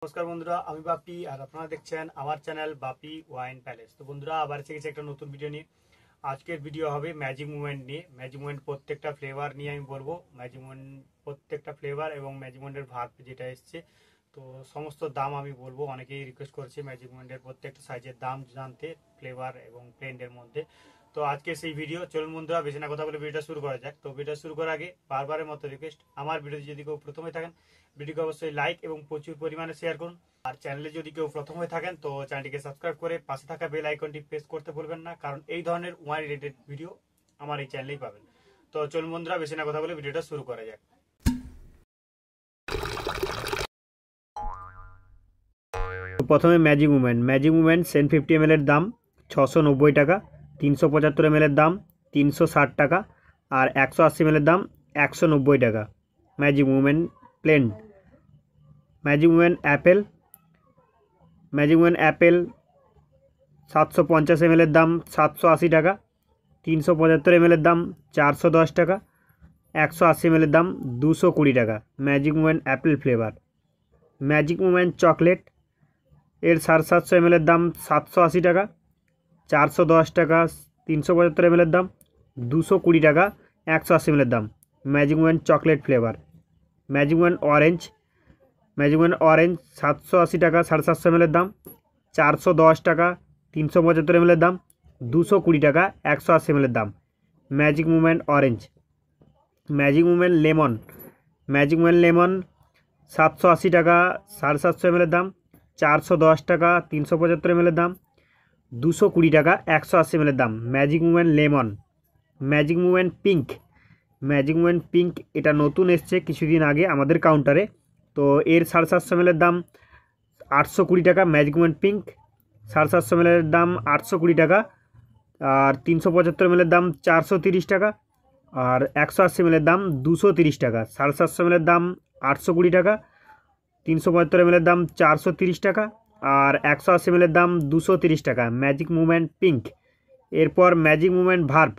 নমস্কার বন্ধুরা, আমি বাপি আর আপনারা দেখছেন আমার চ্যানেল বাপি ওয়াইন প্যালেস। তো বন্ধুরা, আবার এসে গেছে একটা নতুন ভিডিও নিয়ে। আজকের ভিডিও হবে ম্যাজিক মুভমেন্ট নিয়ে। ম্যাজিক মুভমেন্ট প্রত্যেকটা ফ্লেভার নিয়ে আমি বলবো। ম্যাজিক মুভমেন্ট প্রত্যেকটা ফ্লেভার এবং ম্যাজিক মুভমেন্টের ভাগ যেটা এসছে, তো সমস্ত দাম আমি বলবো। অনেকেই রিকোয়েস্ট করছে ম্যাজিক মুভমেন্টের প্রত্যেকটা সাইজের দাম জানতে, ফ্লেভার এবং ব্লেন্ডের মধ্যে। তো আজকে সেই ভিডিও, চলুন বন্ধুরা বেশি না কথা বলে ভিডিওটা শুরু করা যাক। তো ভিডিও শুরু করার আগে বারবারের মতো রিকোয়েস্ট, আমার ভিডিও যদি কেউ প্রথমে থাকেন ভিডিওকে অবশ্যই লাইক এবং প্রচুর পরিমাণে শেয়ার করুন। আর চ্যানেলে যদি কেউ প্রথম হয়ে থাকেন তো চ্যানেলটিকে সাবস্ক্রাইব করে পাশে থাকা বেল আইকনটি প্রেস করতে ভুলবেন না, কারণ এই ধরনের ওয়াইন রিলেটেড ভিডিও আমার এই চ্যানেলেই পাবেন। তো চলুন বন্ধুরা বেশি না কথা বলে ভিডিওটা শুরু করা যাক। প্রথমে ম্যাজিক মুভমেন্ট 750 ml এর দাম 690 টাকা, 375 ml এর দাম 360 টাকা, আর 180 ml এর দাম 190 টাকা। Magic movement plain. Magic movement apple 750 ml এর দাম 780 টাকা, 375 ml এর দাম 410 টাকা, 180 ml এর দাম 220 টাকা। Magic movement Apple flavour. Magic movement chocolate এর 750 ml এর দাম 780 টাকা, 410 টাকা, 375 ml এর দাম 220 টাকা, 180 ml এর দাম। Magic movement chocolate flavour. Magic movement orange 780 টাকা, 750 ml এর দাম 410 টাকা, 375 ml এর দাম 220 টাকা, 180 ml এর দাম। Magic movement orange. Magic movement lemon 780 টাকা, 750 ml এর দাম 410 টাকা, 375 ml এর দাম 220 টাকা, 180 ml এর দাম। Magic movement lemon. Magic movement pink এটা নতুন এসছে কিছুদিন আগে আমাদের কাউন্টারে। তো এর 750 ml এর দাম 820 টাকা। ম্যাজিক মুভমেন্ট পিঙ্ক 750 ml এর দাম 820 টাকা, আর 375 ml এর দাম 430 টাকা, আর 180 ml এর দাম 230 টাকা। 750 ml এর দাম 820 টাকা, 375 ml এর দাম 430 টাকা, আর 180 ml এর দাম 230 টাকা। Magic movement pink. এরপর ম্যাজিক মুভমেন্ট ভার্ব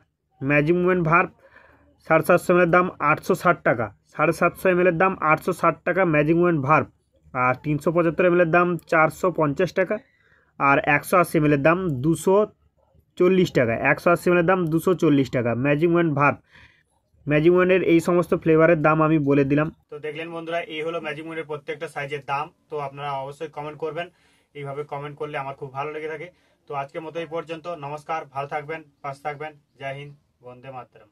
750 ml এর দাম 860 টাকা, 750 ml এর দাম 860 টাকা ম্যাজিক মুভমেন্ট ভার্ব, আর 375 ml এর দাম 450 টাকা, আর 180 ml এর দাম 240 টাকা। 180 ml এর দাম 240 টাকা। Magic movement verb. ম্যাজিক মুভমেন্টের এই সমস্ত ফ্লেভারের দাম আমি বলে দিলাম। তো দেখলেন বন্ধুরা, এই হলো ম্যাজিক মুভমেন্টের প্রত্যেকটা সাইজের দাম। তো আপনারা অবশ্যই কমেন্ট করবেন, এইভাবে কমেন্ট করলে আমার খুব ভালো লেগে থাকে। তো আজকের মতো এই পর্যন্ত। নমস্কার, ভালো থাকবেন, পাশে থাকবেন। জয় হিন্দ, বন্দে মাতরম।